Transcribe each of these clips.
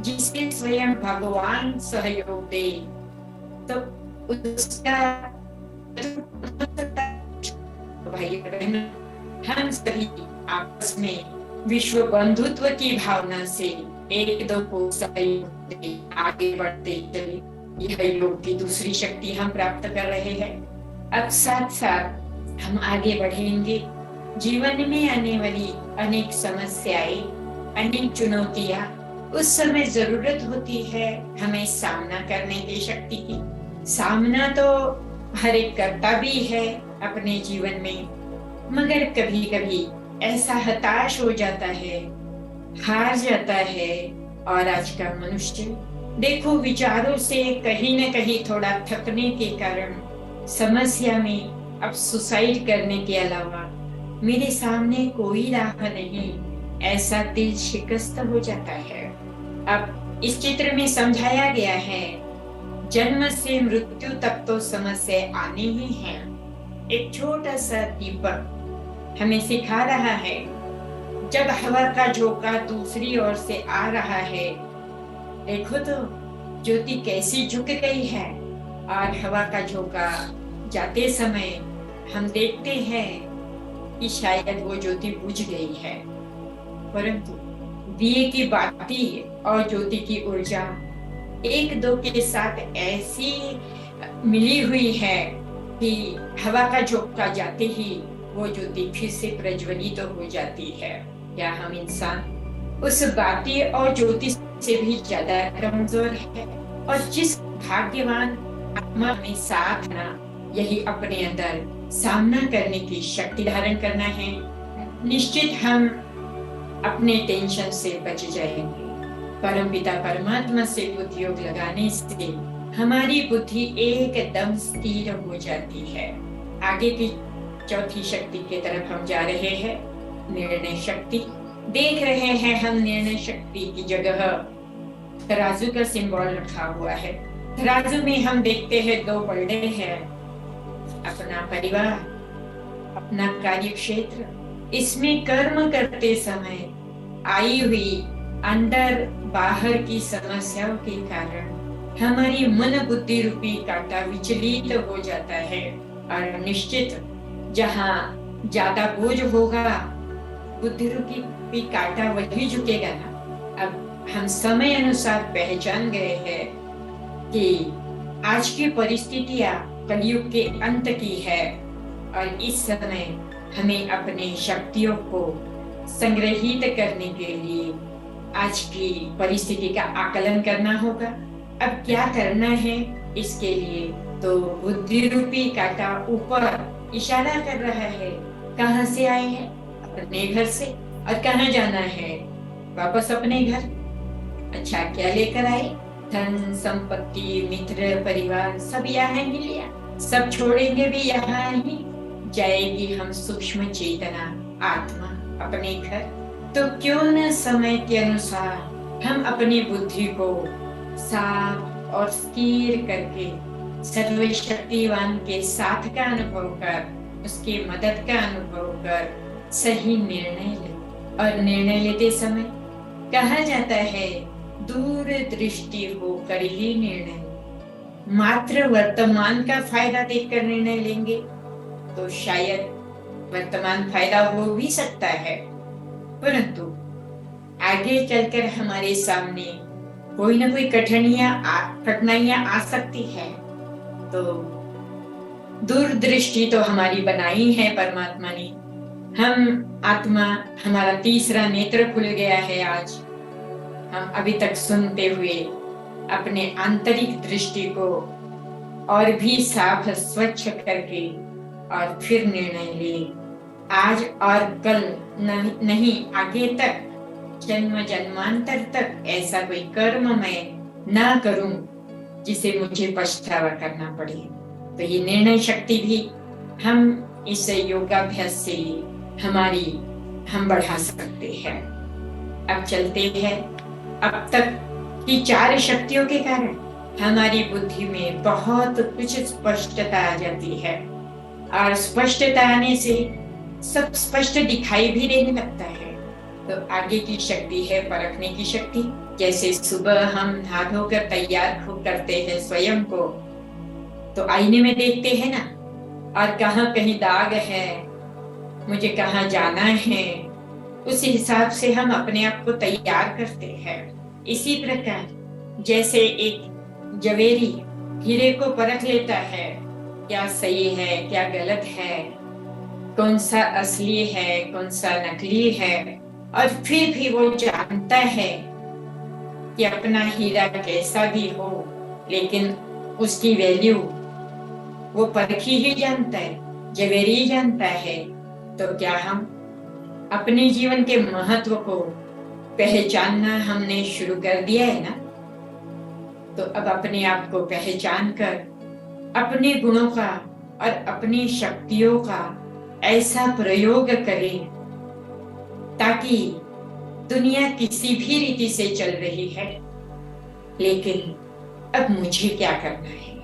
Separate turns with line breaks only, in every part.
जिसके स्वयं भगवान सहयोग दे, तो उसका भाई बहन हम सभी आपस में विश्व बंधुत्व की भावना से एक दो को सहयोग दे, आगे बढ़ते चले। यह योग की दूसरी शक्ति हम प्राप्त कर रहे हैं। अब साथ साथ हम आगे बढ़ेंगे। जीवन में आने वाली अनेक समस्याएं, अनेक चुनौतियां, उस समय जरूरत होती है हमें सामना करने की शक्ति की। सामना तो हर एक करता भी है अपने जीवन में, मगर कभी कभी ऐसा हताश हो जाता है, हार जाता है। और आज का मनुष्य देखो विचारों से कहीं न कहीं थोड़ा थकने के कारण समस्या में अब सुसाइड करने के अलावा मेरे सामने कोई राह नहीं, ऐसा दिल शिकस्त हो जाता है। अब इस चित्र में समझाया गया है, जन्म से मृत्यु तक तो समस्या आनी ही है। एक छोटा सा दीपक हमें सिखा रहा है, जब हवा का झोंका दूसरी ओर से आ रहा है, देखो तो ज्योति कैसी झुक गई है। और हवा का झोंका जाते समय हम देखते हैं कि शायद वो ज्योति बुझ गई है, परंतु दिए की बाती और ज्योति की ऊर्जा एक दो के साथ ऐसी मिली हुई है कि हवा का झोंका जाते ही वो ज्योति फिर से प्रज्वलित तो हो जाती है। क्या हम इंसान उस बाती और ज्योति से भी ज्यादा कमजोर है? और जिस भाग्यवान आत्मा में साथ ना, यही अपने अंदर सामना करने की शक्ति धारण करना है, निश्चित हम अपने टेंशन से बच जाएंगे। परमपिता परमात्मा से बुद्धि योग लगाने से हमारी बुद्धि एकदम स्थिर हो जाती है। आगे की चौथी शक्ति की तरफ हम जा रहे हैं, निर्णय शक्ति। देख रहे हैं हम निर्णय शक्ति की जगह तराजू का सिंबल रखा हुआ है। तराजू में हम देखते हैं दो बल्ले हैं, अपना परिवार, अपना कार्य क्षेत्र। इसमें कर्म करते समय आई हुई अंदर बाहर की समस्याओं के कारण हमारी मन बुद्धि रूपी कांटा विचलित हो जाता है। और निश्चित जहाँ ज्यादा बोझ होगा, बुद्धि रूपी कांटा वही झुकेगा ना। अब हम समय अनुसार पहचान गए हैं कि आज की परिस्थितियां कलयुग के अंत की है, और इस समय हमें अपने शक्तियों को संग्रहित करने के लिए आज की परिस्थिति का आकलन करना होगा। अब क्या करना है इसके लिए, तो बुद्धि रूपी कांटा ऊपर इशारा कर रहा है। कहाँ से आए हैं? अपने घर से। और कहाँ जाना है? वापस अपने घर। अच्छा, क्या लेकर आए? धन संपत्ति, मित्र, परिवार सब यहाँ ही लिया, सब छोड़ेंगे भी यहाँ ही। जाएगी हम सूक्ष्म चेतना आत्मा अपने घर। तो क्यों न समय के अनुसार हम अपनी बुद्धि को साफ और स्थिर करके सर्वशक्तिवान के साथ का अनुभव कर, उसकी मदद का अनुभव कर सही निर्णय ले। और निर्णय लेते समय कहा जाता है, दूर दृष्टि होकर ही निर्णय। मात्र वर्तमान का फायदा देखकर निर्णय लेंगे तो शायद वर्तमान फायदा हो भी सकता है, परंतु आगे चलकर हमारे सामने कोई ना कोई कठिनाइयां आ सकती है। तो दूरदृष्टि तो हमारी बनाई है परमात्मा ने। हम आत्मा, हमारा तीसरा नेत्र खुल गया है आज। हम अभी तक सुनते हुए अपने आंतरिक दृष्टि को और भी साफ स्वच्छ करके और फिर निर्णय ले। आज और कल नहीं, आगे तक, जन्म जन्मांतर तक ऐसा कोई कर्म मैं ना करूं जिसे मुझे पछतावा करना पड़े। तो ये निर्णय शक्ति भी हम इस योगाभ्यास से हम बढ़ा सकते हैं। अब चलते हैं, अब तक की 4 शक्तियों के कारण हमारी बुद्धि में बहुत कुछ स्पष्टता आ जाती है, और स्पष्टता आने से सब स्पष्ट दिखाई भी देने लगता है। तो आगे की शक्ति है परखने की शक्ति। जैसे सुबह हम नहा धोकर तैयार खूब करते हैं स्वयं को, तो आईने में देखते हैं ना, और कहाँ कहीं दाग है, मुझे कहाँ जाना है, उस हिसाब से हम अपने आप को तैयार करते हैं। इसी प्रकार जैसे एक जवेरी हीरे को परख लेता है, क्या सही है क्या गलत है, कौन सा असली है कौन सा नकली है, और फिर भी वो जानता है कि अपना हीरा कैसा भी हो, लेकिन उसकी वैल्यू वो परखी ही जानता है, जवेरी ही जानता है। तो क्या हम अपने जीवन के महत्व को पहचानना हमने शुरू कर दिया है ना? तो अब अपने आप को पहचान कर अपने गुणों का और अपनी शक्तियों का ऐसा प्रयोग करें ताकि दुनिया किसी भी रीति से चल रही है, लेकिन अब मुझे क्या करना है।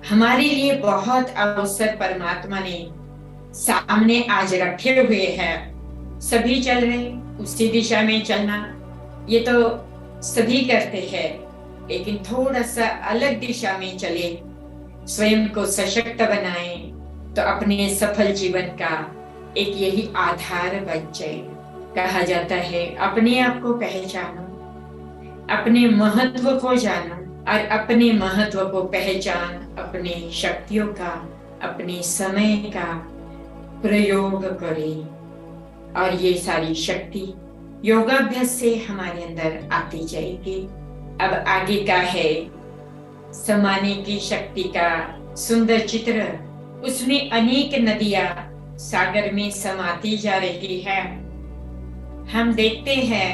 हमारे लिए बहुत अवसर परमात्मा ने सामने आज रखे हुए हैं। सभी चल रहे उसी दिशा में चलना, ये तो सभी करते हैं, लेकिन थोड़ा सा अलग दिशा में चले, स्वयं को सशक्त बनाए, तो अपने सफल जीवन का एक यही आधार बन जाए। कहा जाता है अपने आप को पहचानो, अपने महत्व को जानो, और अपने महत्व को पहचान अपने शक्तियों का, अपने समय का प्रयोग करें, और ये सारी शक्ति योगाभ्यास से हमारे अंदर आती जाएगी। अब आगे का है समाने की शक्ति का सुंदर चित्र। उसमें अनेक नदियां सागर में समाती जा रही है। हम देखते हैं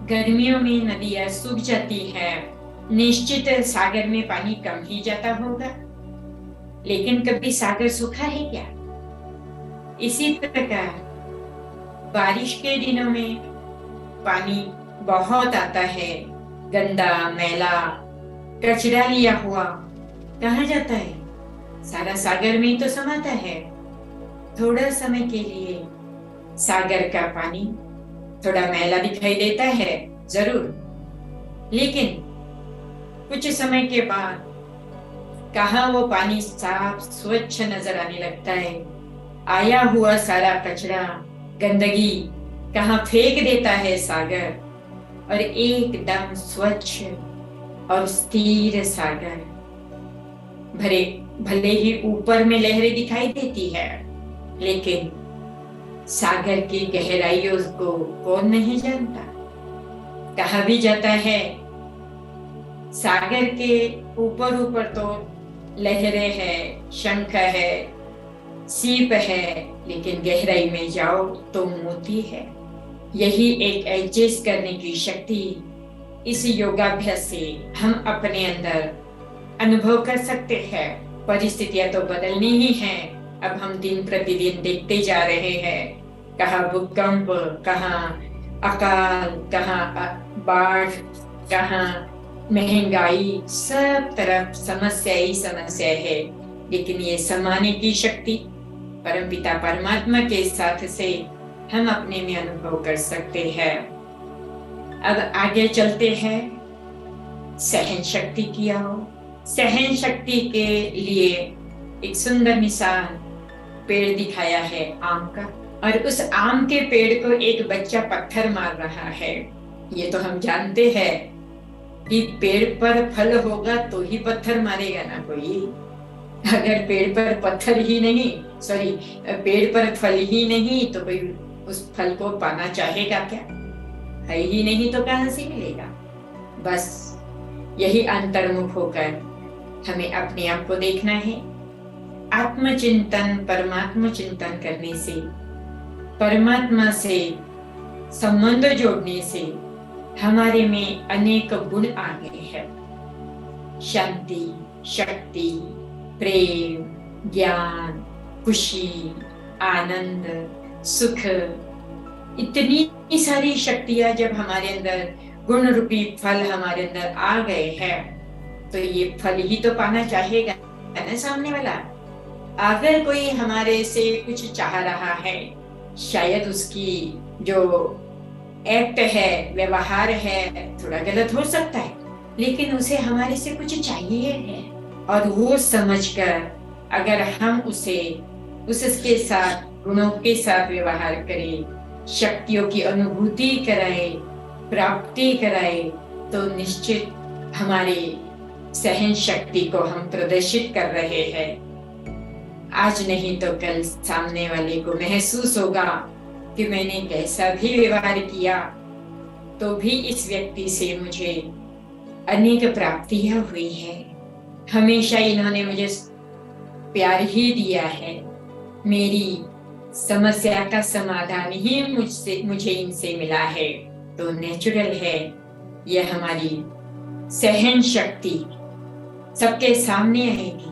गर्मियों में नदियां सूख जाती है, निश्चित सागर में पानी कम ही जाता होगा, लेकिन कभी सागर सूखा है क्या? इसी प्रकार बारिश के दिनों में पानी बहुत आता है, गंदा मैला कचरा लिया हुआ कहाँ जाता है? सारा सागर में तो समाता है। थोड़ा समय के लिए सागर का पानी थोड़ा मैला दिखाई देता है जरूर, लेकिन कुछ समय के बाद कहाँ वो पानी साफ स्वच्छ नजर आने लगता है। आया हुआ सारा कचरा गंदगी कहाँ फेंक देता है सागर, और एकदम स्वच्छ और स्थिर सागर। भले ही ऊपर में लहरें दिखाई देती है, लेकिन सागर की गहराइयों को कौन नहीं जानता। कहा भी जाता है सागर के ऊपर ऊपर तो लहरें है, शंख है, सीप है, लेकिन गहराई में जाओ तो मोती है। यही एक एडजस्ट करने की शक्ति इस योगाभ्यास से हम अपने अंदर अनुभव कर सकते हैं। परिस्थितियां तो बदलनी ही हैं। अब हम दिन प्रतिदिन देखते जा रहे हैं, कहाँ भूकंप, कहाँ अकाल, कहाँ बाढ़, कहाँ महंगाई, सब तरफ समस्या ही समस्या है। लेकिन ये समाने की शक्ति परमपिता परमात्मा के साथ से हम अपने में अनुभव कर सकते हैं। अब आगे चलते हैं सहन शक्ति की ओर। सहन शक्ति के लिए एक सुंदर मिसाल पेड़ दिखाया है आम का, और उस आम के पेड़ को एक बच्चा पत्थर मार रहा है। ये तो हम जानते हैं कि पेड़ पर फल होगा तो ही पत्थर मारेगा ना कोई। अगर पेड़ पर पत्थर ही नहीं, पेड़ पर फल ही नहीं, तो कोई उस फल को पाना चाहेगा क्या? है ही नहीं तो कहां से मिलेगा? बस यही अंतर्मुख होकर हमें अपने आप को देखना है। आत्मचिंतन, परमात्मा चिंतन करने से, परमात्मा से संबंध जोड़ने से हमारे में अनेक गुण आ गए हैं। शांति, शक्ति, प्रेम, ज्ञान, खुशी, आनंद, सुख, इतनी सारी शक्तियां जब हमारे अंदर गुण रूपी फल हमारे अंदर आ गए हैं, तो ये फल ही तो पाना चाहेगा ना सामने वाला। अगर कोई हमारे से कुछ चाह रहा है शायद उसकी जो एक्ट है, व्यवहार है, थोड़ा गलत हो सकता है, लेकिन उसे हमारे से कुछ चाहिए है। और वो समझकर अगर हम उसे उसके साथ गुणों के साथ व्यवहार करें, शक्तियों की अनुभूति कराए, प्राप्ति कराए, तो निश्चित हमारी सहन शक्ति को हम प्रदर्शित कर रहे हैं। आज नहीं तो कल सामने वाले को महसूस होगा कि मैंने कैसा भी व्यवहार किया तो भी इस व्यक्ति से मुझे अनेक प्राप्तियां हुई है। हमेशा इन्होंने मुझे प्यार ही दिया है, मेरी समस्या का समाधान ही मुझे इनसे मिला है। तो नेचुरल है, यह हमारी सहन शक्ति सबके सामने आएगी,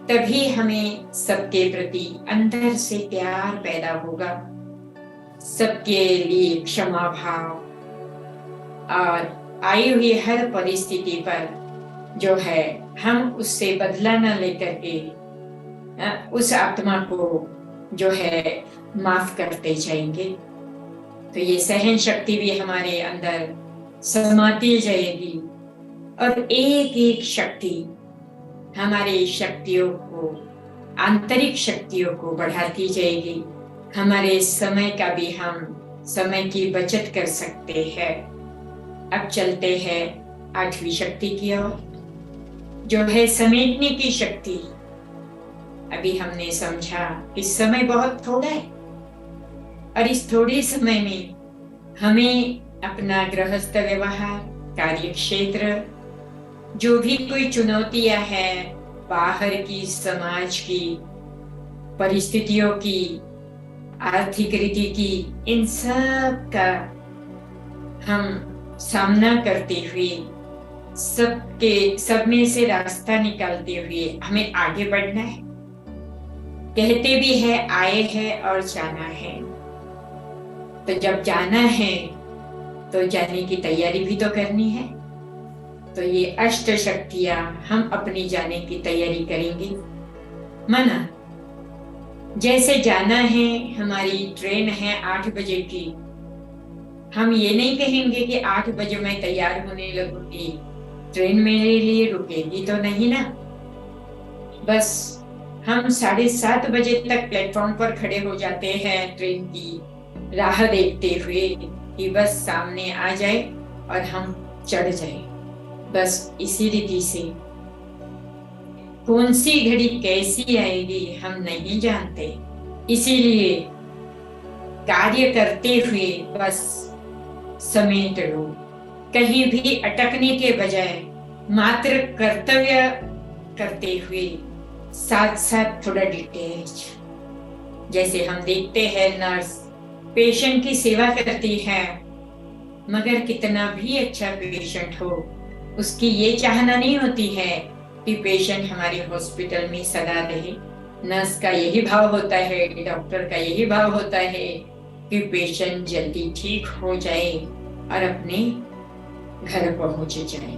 तभी हमें सबके प्रति अंदर से प्यार पैदा होगा, सबके लिए क्षमा भाव, और आई हुई हर परिस्थिति पर जो है हम उससे बदला न लेकर के उस आत्मा को जो है माफ करते जाएंगे। तो ये सहन शक्ति भी हमारे अंदर समाती जाएगी और एक एक शक्ति हमारी शक्तियों को, आंतरिक शक्तियों को बढ़ाती जाएगी। हमारे समय का भी हम समय की बचत कर सकते हैं। अब चलते हैं 8वीं शक्ति की ओर, जो है समेटने की शक्ति। अभी हमने समझा कि समय बहुत थोड़ा है और इस थोड़े समय में हमें अपना गृहस्थ व्यवहार, कार्य क्षेत्र, जो भी कोई चुनौतियां हैं, बाहर की, समाज की परिस्थितियों की, आर्थिक रीति की, इन सब का हम सामना करते हुए, सब में से रास्ता निकालते हुए हमें आगे बढ़ना है। कहते भी है आए हैं और जाना है, तो जब जाना है तो जाने की तैयारी भी तो करनी है। तो ये अष्ट शक्तियां हम अपनी जाने की तैयारी करेंगे। माना जैसे जाना है, हमारी ट्रेन है 8 बजे की, हम ये नहीं कहेंगे कि 8 बजे मैं तैयार होने लगूंगी, ट्रेन मेरे लिए रुकेगी तो नहीं ना। बस हम 7:30 बजे तक प्लेटफॉर्म पर खड़े हो जाते हैं, ट्रेन की राह देखते हुए कि बस सामने आ जाए और हम चढ़ जाए। बस इसी रीति से कौन सी घड़ी कैसी आएगी हम नहीं जानते, इसीलिए कार्य करते हुए बस समेट लो। कहीं भी अटकने के बजाय मात्र कर्तव्य करते हुए साथ साथ थोड़ा डिटेच। जैसे हम देखते हैं नर्स पेशेंट की सेवा करती है, मगर कितना भी अच्छा पेशेंट हो, उसकी ये चाहना नहीं होती है कि पेशेंट हमारे हॉस्पिटल में सदा रहे। नर्स का यही भाव होता है, डॉक्टर का यही भाव होता है कि पेशेंट जल्दी ठीक हो जाए और अपने घर पहुंच जाए।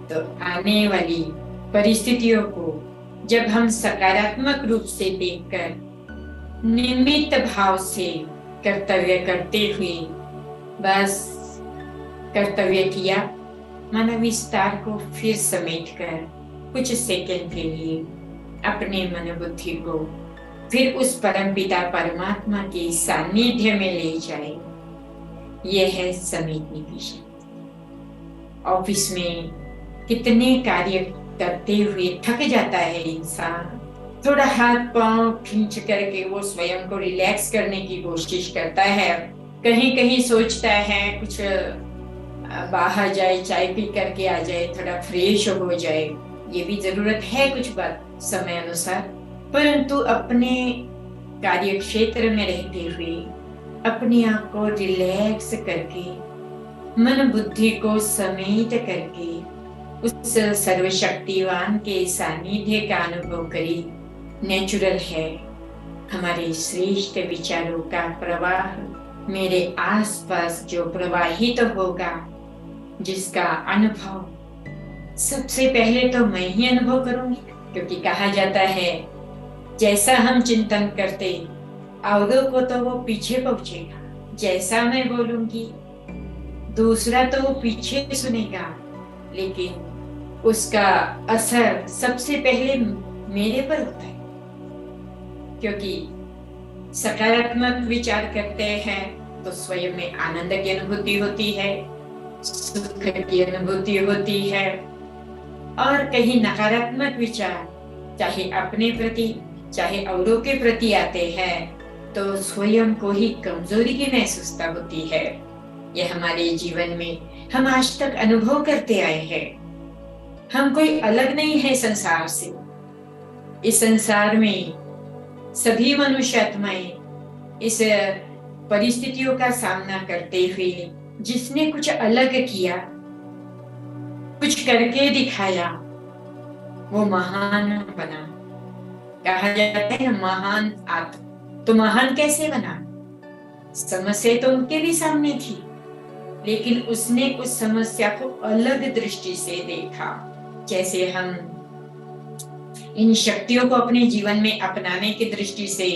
तो आने वाली परिस्थितियों को जब हम सकारात्मक रूप से देखकर निमित्त भाव से कर्तव्य करते हुए बस कर्तव्य किया, मानव विस्तार को फिर समेटकर कुछ सेकंड के लिए अपने मन बुद्धि को फिर उस परम पिता परमात्मा के सानिध्य में ले जाए। यह है समेटने की शक्ति। ऑफिस में कितने कार्य करते हुए थक जाता है इंसान, थोड़ा हाथ पांव खींच करके वो स्वयं को रिलैक्स करने की कोशिश करता है, कहीं कहीं सोचता है कुछ बाहर जाए, चाय पी करके आ जाए, थोड़ा फ्रेश हो जाए। ये भी जरूरत है कुछ बात समय अनुसार, परंतु अपने कार्य क्षेत्र में रहते हुए अपने आप को रिलैक्स करके मन बुद्धि को समेट करके उस सर्वशक्तिवान के सानिध्य का अनुभव करें। नेचुरल है, हमारे श्रेष्ठ विचारों का प्रवाह मेरे आसपास जो प्रवाहित होगा, जिसका अनुभव सबसे पहले तो मैं ही अनुभव करूंगी, क्योंकि कहा जाता है जैसा हम चिंतन करते औरों को तो वो पीछे पहुंचेगा, जैसा मैं बोलूंगी दूसरा तो वो पीछे सुनेगा, लेकिन उसका असर सबसे पहले मेरे पर होता है। क्योंकि सकारात्मक विचार करते हैं तो स्वयं में आनंद की अनुभूति होती है, सुख की अनुभूति होती है। और कहीं नकारात्मक विचार चाहे अपने प्रति चाहे औरों के प्रति आते हैं तो स्वयं को ही कमजोरी की महसूसता होती है। यह हमारे जीवन में हम आज तक अनुभव करते आए हैं। हम कोई अलग नहीं है संसार से। इस संसार में सभी मनुष्य आत्माएं इस परिस्थितियों का सामना करते हुए जिसने कुछ अलग किया, कुछ करके दिखाया, वो महान बना। कहा जाता है महान आत्मा, तो महान कैसे बना? समस्या तो उनके भी सामने थी, लेकिन उसने उस समस्या को अलग दृष्टि से देखा। जैसे हम इन शक्तियों को अपने जीवन में अपनाने की दृष्टि से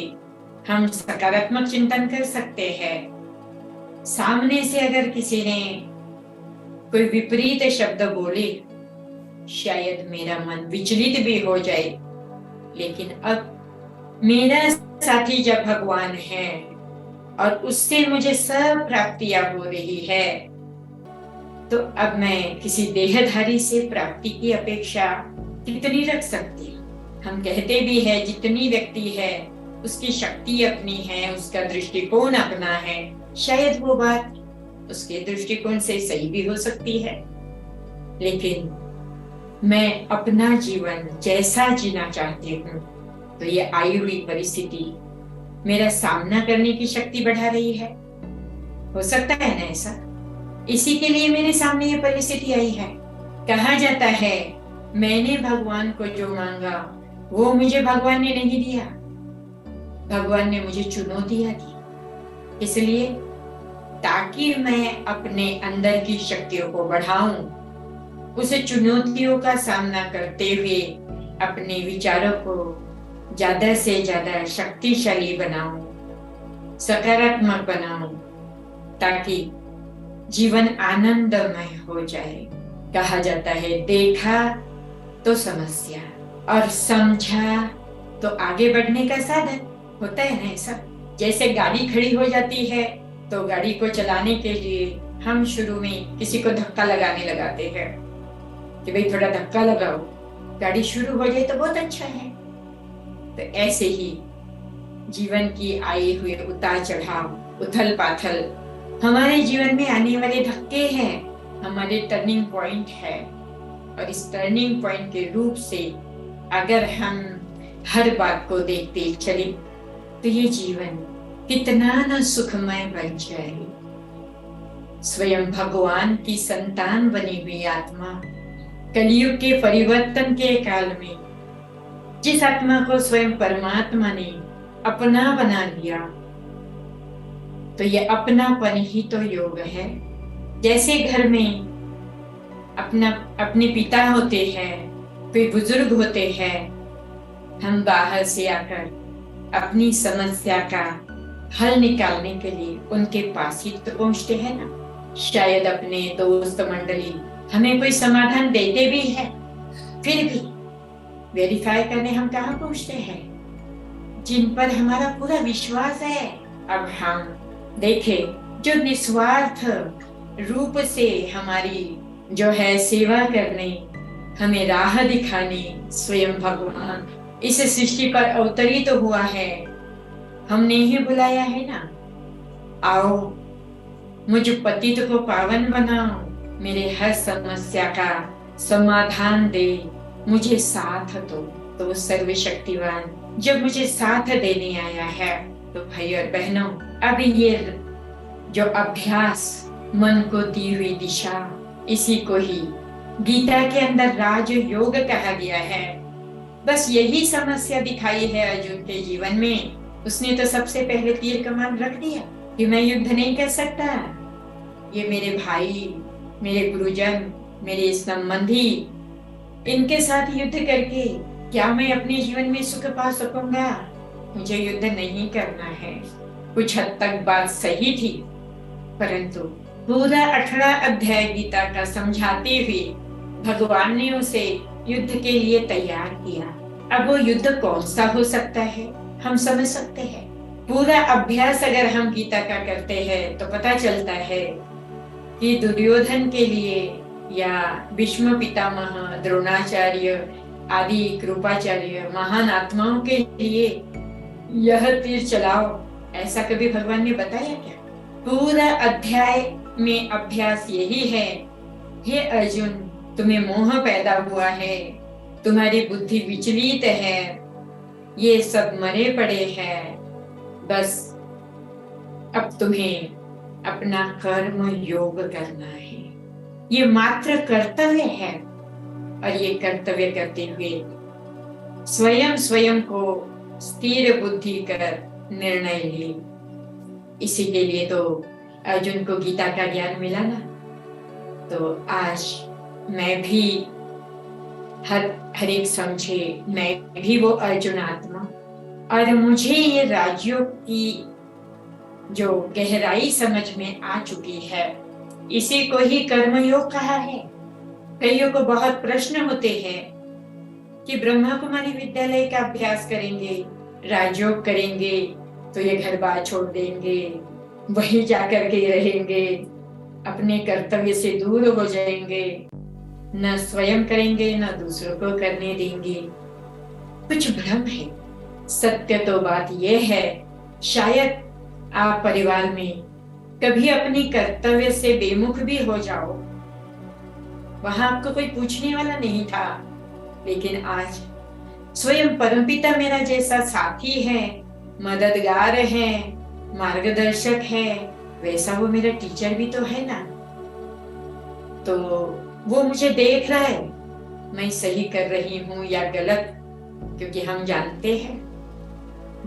हम सकारात्मक चिंतन कर सकते हैं। सामने से अगर किसी ने कोई विपरीत शब्द बोले, शायद मेरा मन विचलित भी हो जाए, लेकिन अब मेरा साथी जब भगवान है और उससे मुझे सब प्राप्तियां हो रही है, तो अब मैं किसी देहधारी से प्राप्ति की अपेक्षा कितनी रख सकती हूँ? हम कहते भी है जितनी व्यक्ति है उसकी शक्ति अपनी है, उसका दृष्टिकोण अपना है। शायद वो बात उसके दृष्टिकोण से सही भी हो सकती है, लेकिन मैं अपना जीवन जैसा जीना चाहती हूँ, तो ये आई हुई परिस्थिति मेरा सामना करने की शक्ति बढ़ा रही है। हो सकता है ना ऐसा? इसी के लिए मेरे सामने ये परिस्थिति आई है। कहा जाता है मैंने भगवान को जो मांगा वो मुझे भगवान ने नहीं दिया, भगवान ने मुझे चुनौतियां दी। इसलिए ताकि मैं अपने अंदर की शक्तियों को बढ़ाऊं, उस चुनौतियों का सामना करते हुए अपने विचारों को ज्यादा से ज्यादा शक्तिशाली बनाऊं, सकारात्मक बनाऊं, ताकि जीवन आनंदमय हो जाए। कहा जाता है देखा तो समस्या और समझा तो आगे बढ़ने का साधन। होता है ना ऐसा? जैसे गाड़ी खड़ी हो जाती है तो गाड़ी को चलाने के लिए हम शुरू में किसी को धक्का लगाने लगाते हैं कि भाई थोड़ा धक्का लगाओ, गाड़ी शुरू हो जाए तो बहुत अच्छा है। तो ऐसे ही जीवन की आई हुए उतार चढ़ाव, उथल पाथल हमारे जीवन में आने वाले धक्के हैं, हमारे टर्निंग पॉइंट है। और इस टर्निंग पॉइंट के रूप से अगर हम हर बात को देखते चले तो ये जीवन कितना न सुखमय बन जाए। स्वयं भगवान की संतान बनी हुई आत्मा कलयुग के परिवर्तन के काल में जिस आत्मा को स्वयं परमात्मा ने अपना बना लिया, तो ये अपनापन ही तो योग है। जैसे घर में अपने पिता होते हैं, कोई बुजुर्ग होते हैं, हम बाहर से आकर अपनी समस्या का हल निकालने के लिए उनके पास ही तो पहुंचते हैं ना। शायद अपने दोस्त मंडली हमें कोई समाधान देते भी है, फिर भी वेरीफाई करने हम कहाँ पहुंचते हैं? जिन पर हमारा पूरा विश्वास है। अब हम देखें जो निस्वार्थ रूप से हमारी जो है सेवा करने, हमें राह दिखाने स्वयं भगवान इस सृष्टि पर अवतरित तो हुआ है। हमने ही बुलाया है ना, आओ मुझ पतित को पावन बनाओ, मेरे हर समस्या का समाधान दे, मुझे साथ दो। तो सर्वशक्तिवान जब मुझे साथ देने आया है, तो भाई और बहनों अब ये जो अभ्यास, मन को दी हुई दिशा, इसी को ही गीता के अंदर राज योग कहा गया है। बस यही समस्या दिखाई है अर्जुन के जीवन में। उसने तो सबसे पहले तीर कमान रख दिया कि मैं युद्ध नहीं कर सकता, ये मेरे भाई, मेरे गुरुजन, मेरे संबंधी, इनके साथ युद्ध करके क्या मैं अपने जीवन में सुख पा सकूंगा? मुझे युद्ध नहीं करना है। कुछ हद तक बात सही थी, परंतु पूरा 18 अध्याय गीता का समझाते हुए भगवान ने उसे युद्ध के लिए तैयार किया। अब वो युद्ध कौन सा हो सकता है, हम समझ सकते हैं। पूरा अभ्यास अगर हम गीता का करते हैं तो पता चलता है कि दुर्योधन के लिए या भीष्म पितामह, द्रोणाचार्य आदि कृपाचार्य महान आत्माओं के लिए यह तीर चलाओ, ऐसा कभी भगवान ने बताया क्या? पूरा अध्याय में अभ्यास यही है, हे अर्जुन, तुम्हें मोह पैदा हुआ है, तुम्हारी बुद्धि विचलित है, ये सब मरे पड़े हैं, बस अब तुम्हें अपना कर्म योग करना है। ये मात्र कर्तव्य है, और ये कर्तव्य करते हुए स्वयं को स्थिर बुद्धि कर निर्णय ले। इसी के लिए तो अर्जुन को गीता का ज्ञान मिला ना। तो आज मैं भी हर एक समझे, मैं भी वो अर्जुन आत्मा, और मुझे ये राजयोग की जो गहराई समझ में आ चुकी है, इसी को ही कर्मयोग कहा है। कईयों को बहुत प्रश्न होते हैं कि ब्रह्मा कुमारी विद्यालय का अभ्यास करेंगे, राजयोग करेंगे तो ये घर बार छोड़ देंगे, वहीं जाकर के रहेंगे, अपने कर्तव्य से दूर हो जाएंगे, न स्वयं करेंगे न दूसरों को करने देंगे। कुछ भ्रम है। सत्य तो बात यह है, शायद आप परिवार में कभी अपनी कर्तव्य से बेमुख भी हो जाओ, वहां आपको कोई पूछने वाला नहीं था, लेकिन आज स्वयं परमपिता मेरा जैसा साथी है, मददगार है, मार्गदर्शक है, वैसा वो मेरा टीचर भी तो है ना। तो वो मुझे देख रहा है मैं सही कर रही हूं या गलत, क्योंकि हम जानते हैं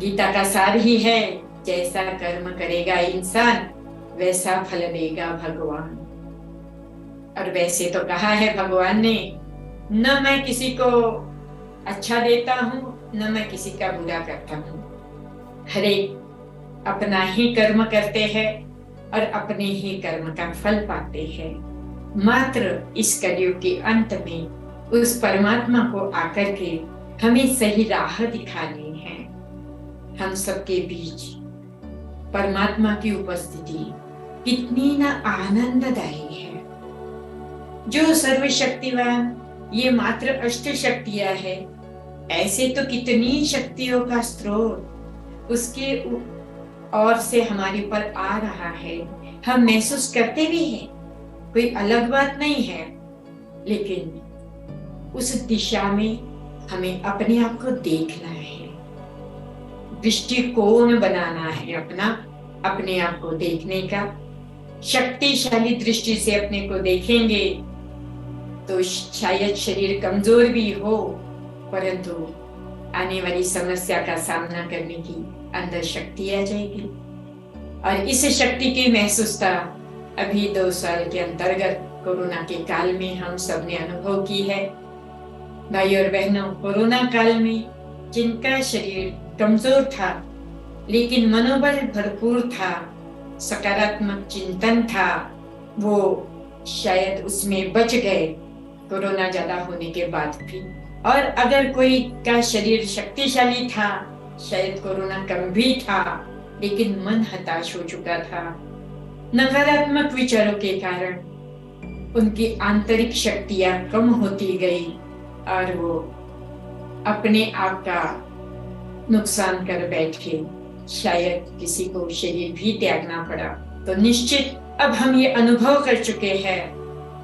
गीता का सार ही है, जैसा कर्म करेगा इंसान वैसा फल देगा भगवान। और वैसे तो कहा है भगवान ने, न मैं किसी को अच्छा देता हूं न मैं किसी का बुरा करता हूं। हर एक अपना ही कर्म करते हैं और अपने ही कर्म का फल पाते हैं। मात्र इस कलयुग के अंत में उस परमात्मा को आकर के हमें सही राह दिखानी है। हम सबके बीच परमात्मा की उपस्थिति कितनी ना आनंददायी है। जो सर्वशक्तिवान, ये मात्र अष्ट शक्तियां है, ऐसे तो कितनी शक्तियों का स्रोत उसके ओर से हमारे पर आ रहा है। हम महसूस करते भी हैं, कोई अलग बात नहीं है, लेकिन उस दिशा में हमें अपने आप को देखना है, दृष्टिकोण बनाना है अपना, अपने आप को देखने का। शक्तिशाली दृष्टि से अपने को देखेंगे तो शायद शरीर कमजोर भी हो, परंतु आने वाली समस्या का सामना करने की अंदर शक्ति आ जाएगी। और इस शक्ति की महसूसता अभी 2 साल के अंतर्गत कोरोना के काल में हम सब ने अनुभव की है। भाई और बहनों, कोरोना काल में जिनका शरीर कमजोर था लेकिन मनोबल भरपूर था, सकारात्मक चिंतन था, वो शायद उसमें बच गए कोरोना ज्यादा होने के बाद भी। और अगर कोई का शरीर शक्तिशाली था, शायद कोरोना कम भी था, लेकिन मन हताश हो चुका था नकारात्मक विचारों के कारण, उनकी आंतरिक शक्तियां कम होती गई और वो अपने आप का नुकसान कर बैठे, शायद किसी को शरीर भी त्यागना पड़ा। तो निश्चित अब हम ये अनुभव कर चुके हैं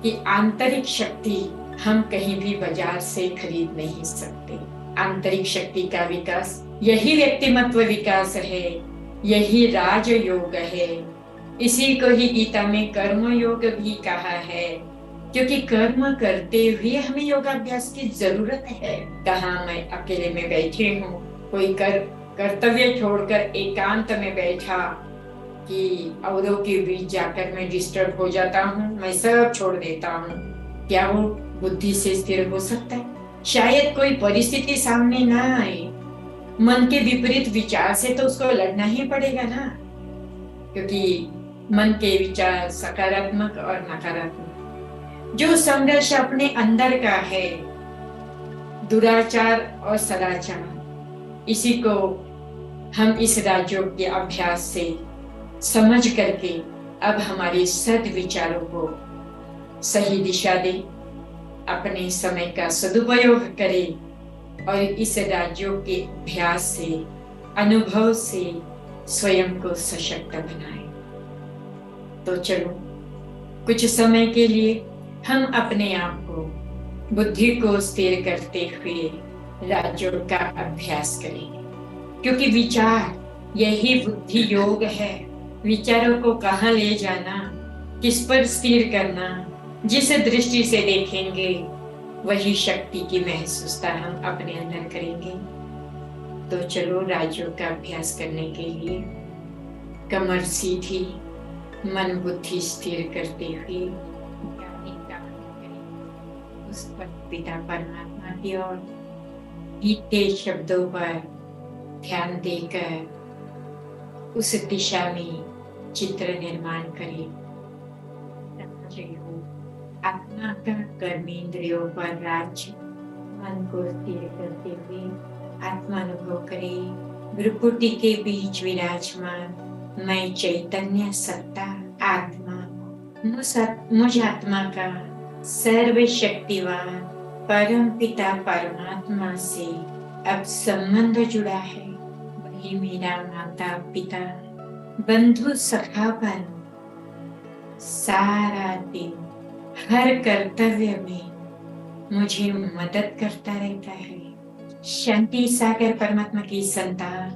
कि आंतरिक शक्ति हम कहीं भी बाजार से खरीद नहीं सकते। आंतरिक शक्ति का विकास यही व्यक्तिमत्व विकास है, यही राजयोग है। इसी को ही गीता में कर्म योग भी कहा है, क्योंकि कर्म करते हुए हमें योगाभ्यास की जरूरत है। कहाँ मैं अकेले में बैठी हूँ, कोई कर्तव्य छोड़कर एकांत में बैठा कि औरों के बीच जाकर मैं डिस्टर्ब हो जाता हूँ, मैं सब छोड़ देता हूँ, क्या वो बुद्धि से स्थिर हो सकता है? शायद कोई परिस्थिति सामने ना आए, मन के विपरीत विचार से तो उसको लड़ना ही पड़ेगा ना, क्योंकि मन के विचार सकारात्मक और नकारात्मक। जो संघर्ष अपने अंदर का है, दुराचार और सदाचार, इसी को हम इस राजयोग के अभ्यास से समझ करके अब हमारे सद्विचारों को सही दिशा दे, अपने समय का सदुपयोग करें और इस राजयोग के अभ्यास से, अनुभव से स्वयं को सशक्त बनाए। तो चलो कुछ समय के लिए हम अपने आप को, बुद्धि को स्थिर करते हुए राजयोग का अभ्यास करेंगे, क्योंकि विचार यही बुद्धि योग है। विचारों को कहाँ ले जाना, किस पर स्थिर करना, जिस दृष्टि से देखेंगे वही शक्ति की महसूसता हम अपने अंदर करेंगे। तो चलो राजयोग का अभ्यास करने के लिए कमर सीधी, मन बुद्धि स्थिर करते हुए उस पर पिता परमात्मा की ओर गीते शब्दों पर ध्यान देकर उस दिशा में चित्र निर्माण करें। आत्मा का कर्मेंद्रियों पर राज्य, मन को स्थिर करते हुए आत्मा अनुभव करें। भ्रुकुटी के बीच विराजमान मैं चैतन्य सत्ता आत्मा, मुझ आत्मा का सर्वशक्तिवान परम पिता परमात्मा से अब संबंध जुड़ा है। वही मेरा माता पिता बंधु सखा बन सारा दिन हर कर्तव्य में मुझे मदद करता रहता है। शांति सागर परमात्मा की संतान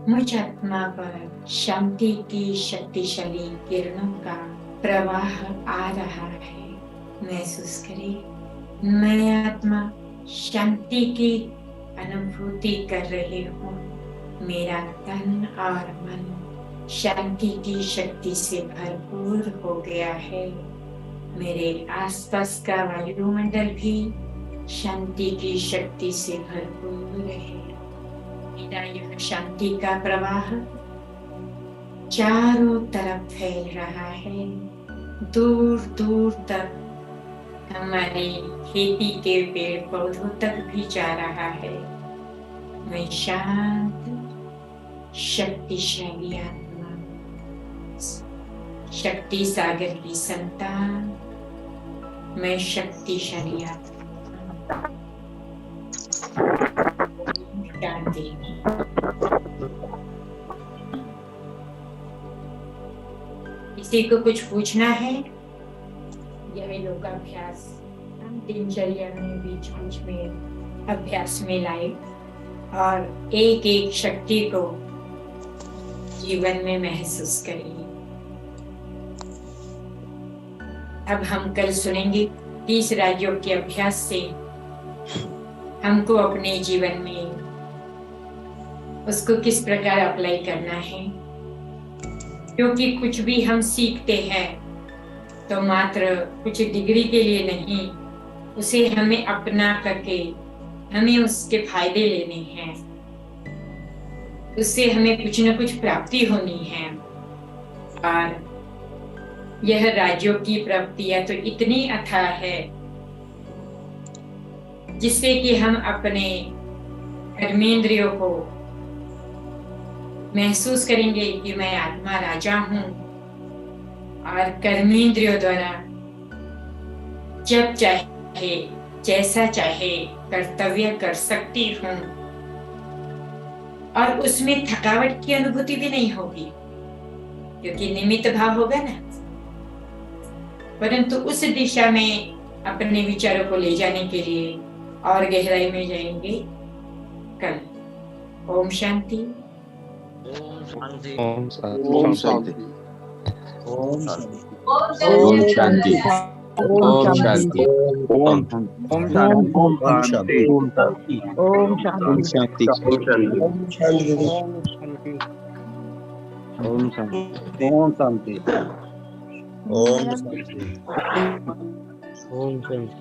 मुझ आत्मा पर शांति की शक्तिशाली किरणों का प्रवाह आ रहा है। महसूस करें, मैं आत्मा शांति की अनुभूति कर रही हूँ। मेरा तन और मन शांति की शक्ति से भरपूर हो गया है। मेरे आसपास का वायुमंडल भी शांति की शक्ति से भरपूर है। मेरा यह शांति का प्रवाह चारों तरफ फैल रहा है, दूर दूर तक हमारे खेती के पेड़ पौधों तक भी जा रहा है। मैं शांत शक्तिशाली आत्मा, शक्ति सागर की संतान, मैं शक्तिशाली आत्मा। शांति। किसी को कुछ पूछना है? यह योगाभ्यास हम दिनचर्या में बीच बीच में अभ्यास में लाए और एक एक शक्ति को जीवन में महसूस करें। अब हम कल सुनेंगे 30 राजयोग के अभ्यास से हमको अपने जीवन में उसको किस प्रकार अप्लाई करना है, क्योंकि कुछ भी हम सीखते हैं तो मात्र कुछ डिग्री के लिए नहीं, उसे हमें अपना करके हमें उसके फायदे लेने हैं, उससे हमें कुछ न कुछ प्राप्ति होनी है। और यह राजयोग की प्राप्तियां तो इतनी अथाह है जिससे कि हम अपने कर्मेंद्रियों को महसूस करेंगे कि मैं आत्मा राजा हूं और कर्मेंद्रियों द्वारा जब चाहे जैसा चाहे कर्तव्य कर सकती हूं और उसमें थकावट की अनुभूति भी नहीं होगी, क्योंकि निमित्त भाव होगा ना। परंतु उस दिशा में अपने विचारों को ले जाने के लिए और गहराई में जाएंगे कल। ओम शांति।
ओम शांति।
ओम शांति।
ओम शांति।
ओम शांति।
ओम शांति।
ओम शांति।
ओम शांति।
ओम शांति।
ओम शांति।
ओम शांति। ओम शांति।
ओम शांति। ओम शांति।